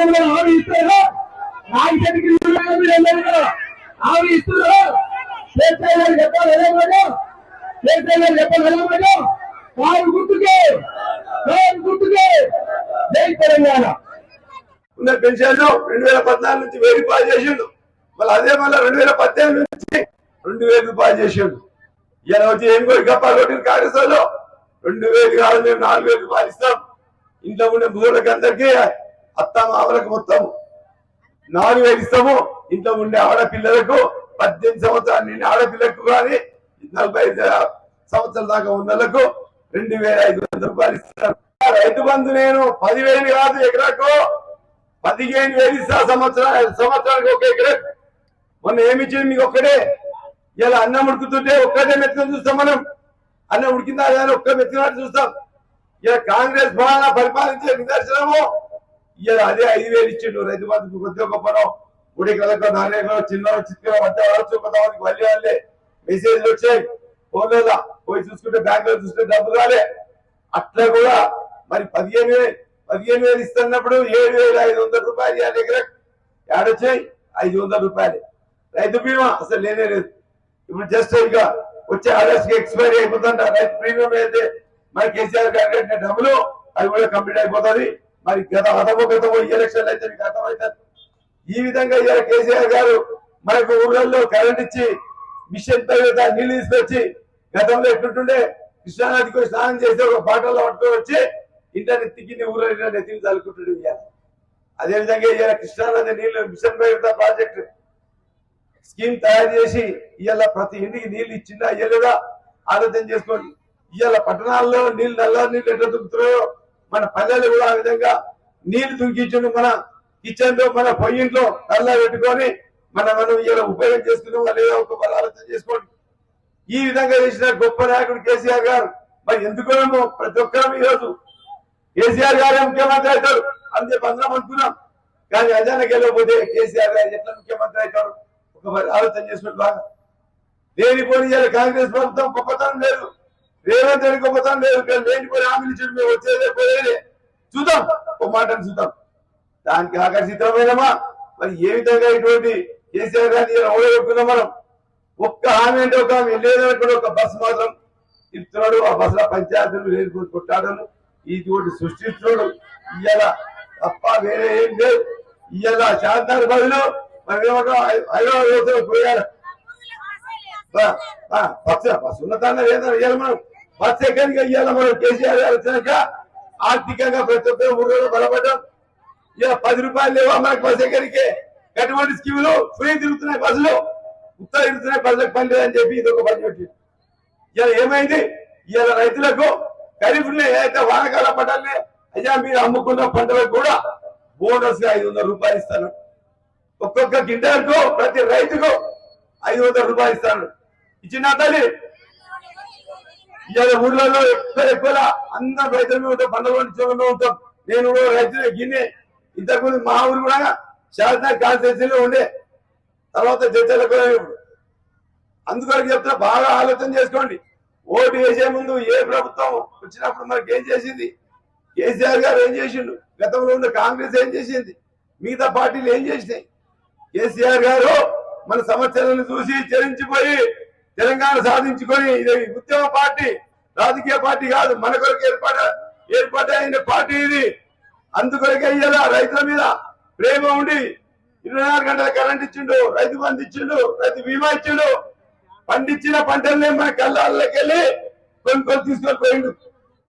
ఆవి ఇస్తారా నాయకుడికి ఆవి ఇస్తున్నారా చెప్పాలి ఎలా మాట చెప్పాలి ఎలా మాట కారు గుర్తుకే జై తెలంగాణ ఉన్న పెన్షన్ 2014 నుంచి 1000 రూపాయలు చేసిండు. మళ్ళీ అదే మళ్ళీ 2018 నుంచి 2000 రూపాయలు చేసిండు. ఇలా వచ్చి ఏం కూడా గప్ప కొట్టిన కాంగ్రెస్ వాళ్ళు 2000 కాదు మేము 4000 రూపాయలు ఇస్తాం. ఇంట్లో ఉండే బూర్లకు అందరికీ అత్త మామలకు మొత్తం 4000 ఇస్తాము. ఇంట్లో ఉండే ఆడపిల్లలకు 18 సంవత్సరాలు నిండి ఆడపిల్లకు కానీ 45 సంవత్సరాల దాకా ఉన్నలకు 2500 రూపాయలు ఇస్తారు. రైతు బంధు నేను 10,000 కాదు ఎకరాకు 15,000 ఇస్తా సంవత్సరానికి ఒక ఎకరా. మొన్న ఏమిచ్చింది మీకు ఒక్కడే. ఇలా అన్నం ఉడుకుతుంటే ఒక్కటే మెత్తుకొని చూస్తాం మనం. అన్నం ఉడికిందా కానీ ఒక్క మెత్తుకున్నట్టు చూస్తాం. ఇలా కాంగ్రెస్ బాగా పరిపాలించే నిదర్శనము. ఇలా అదే 5,000 ఇచ్చిండు రైతు బంధుకు. కొద్దిగా గొప్పనో 3 ఎకరాలకు 4 ఎకరాలు చిన్న చిత్ర కొంతమందికి వాళ్ళే మెసేజ్లు వచ్చాయి. ఫోన్లలో పోయి చూసుకుంటే బ్యాంకులో చూసుకుంటే డబ్బు రాలే. అట్లా కూడా మరి 15,000 ఇస్తున్నప్పుడు 7,500 రూపాయలు ఎకరా ఏడొచ్చాయి 500 రూపాయలు. రైతు బీమా అసలు లేనే లేదు. ఇప్పుడు జస్ట్ ఇంకా వచ్చే ఆర్డర్స్ కి ఎక్స్పైరీ అయిపోతుంట. రైతు ప్రీమియం అయితే మరి కేసీఆర్ గారు కట్టిన డబ్బులు అది కూడా కంప్లీట్ అయిపోతుంది. మరి గతమో ఈ ఎలక్షన్లు అయితే మీకు అర్థమవుతుంది. ఈ విధంగా ఇవాళ కేసీఆర్ గారు మనకు ఊళ్ళల్లో కరెంట్ ఇచ్చి మిషన్ తర్వాత నీళ్లు తీసుకొచ్చి గతంలో ఎట్లుంటుండే కృష్ణానదికి స్నానం చేసి ఒక బాటల్లో పట్టుకొని వచ్చి ఇంటర్నెట్ తిక్కి ఊళ్ళో నెత్తిని చదువుకుంటుండే. ఇవాళ అదేవిధంగా ఇవాళ కృష్ణానది నీళ్లు మిషన్ భగీరథ ప్రాజెక్టు స్కీమ్ తయారు చేసి ఇవాళ ప్రతి ఇంటికి నీళ్లు ఇచ్చిందా ఇయ్యలేదా ఆలోచన చేసుకోండి. ఇవాళ పట్టణాల్లో నీళ్లు నల్ల నీళ్లు ఎట్లా దుంకుతున్నాయో మన పల్లెలు కూడా ఆ విధంగా నీళ్లు దుంకించండు. మన కిచెన్ లో మన పొయ్యింట్లో నల్ల పెట్టుకొని మనం ఇవాళ ఉపయోగం చేసుకున్నాం లేదా ఒక ఆలోచన చేసుకోండి. ఈ విధంగా చేసిన గొప్ప నాయకుడు కేసీఆర్ గారు. మరి ఎందుకు ప్రతి ఒక్కరం ఈరోజు కేసీఆర్ గారే ముఖ్యమంత్రి అవుతారు అని చెప్పి అందరం అనుకున్నాం. కానీ అజానికి వెళ్ళకపోతే కేసీఆర్ గారు ఎట్లా ముఖ్యమంత్రి అవుతారు ఒక ఆలోచన చేసుకుంటే బాగా. లేనిపోని కాంగ్రెస్ ప్రభుత్వం గొప్పతనం లేదు, రేవంత్ రెడ్డి గొప్పతనం లేదు. లేనిపోయి హామీలు ఇచ్చి మేము వచ్చేదే పోయేదే చూద్దాం, ఒక మాటను చూద్దాం. దానికి ఆకర్షితమైనమా మరి ఏ విధంగా ఇటువంటి కేసీఆర్ గారిని ఓడగొట్టుకున్నాం మనం. ఒక్క హామీ అంటే ఒక హామీ లేదనుకున్న ఒక బస్సు మాత్రం ఇస్తున్నాడు. ఆ బస్సులో పంచాయతీలు లేని కొట్టాడలు ఇది ఒకటి సృష్టిస్తున్నాడు. ఇవాళ తప్ప వేరే ఏం లేదు. ఇవాళ శాంతాల బదులు మనం ఏమంటాం హైదరాబాద్ పోయాడు బస్సు ఉన్నతాన్ని ఇవాళ మనం బస్సు ఎక్కడికి ఇవాళ మనం కేసీఆర్ గారు వచ్చినాక ఆర్థికంగా ప్రతి ఒక్కరు ఊళ్ళో బలపడ్డాం. ఇలా 10 రూపాయలు లేవా మనకు బస్సు ఎక్కడికి. అటువంటి స్కీములు ఫ్రీ తిరుగుతున్నాయి బస్సులు, ఉత్తర తిరుగుతున్నాయి బస్సులకు పని లేదని చెప్పి ఇది ఒక పని పెట్టి ఇలా ఏమైంది. ఇవాళ రైతులకు ఖరీఫ్ ఏదైతే వానకాల పంటలనే అయ్యా మీరు అమ్ముకున్న పంటలకు కూడా బోనస్ 500 రూపాయలు ఇస్తాను. ఒక్కొక్క గింటకు ప్రతి రైతుకు 500 రూపాయలు ఇస్తాను. ఇచ్చిన తల్లి ఇవాళ ఊర్లలో ఎక్కువ అందరు రైతులు ఉంటాం, పంటలు పండించడంలో ఉంటాం. నేను కూడా రైతులు గిన్నె ఇంతకుముందు మా ఊరు కూడా శాసనసభ కాన్స్టిట్యూన్సీలో ఉండే తర్వాత చర్చలకు. అందుకని చెప్తున్నా బాగా ఆలోచన చేసుకోండి. ఓటు వేసే ముందు ఏ ప్రభుత్వం వచ్చినప్పుడు మనకి ఏం చేసింది, కేసీఆర్ గారు ఏం చేసిండు, గతంలో ఉన్న కాంగ్రెస్ ఏం చేసింది, మిగతా పార్టీలు ఏం చేసినాయి. కేసీఆర్ గారు మన సమస్యలను చూసి చరించిపోయి తెలంగాణ సాధించుకొని ఇది ఉద్యమ పార్టీ, రాజకీయ పార్టీ కాదు, మన కొరకు ఏర్పాటైన పార్టీ ఇది. అందుకొరకే ఇయ్యాల రైతుల మీద ప్రేమ ఉండి 24 గంటల కరెంట్ ఇచ్చిండు, రైతు బంధు ఇచ్చిండు, రైతు బీమా ఇచ్చిండు. పండించిన పంటలనే మన కళ్ళకి వెళ్ళి కొన్ని తీసుకొని పోయిండు.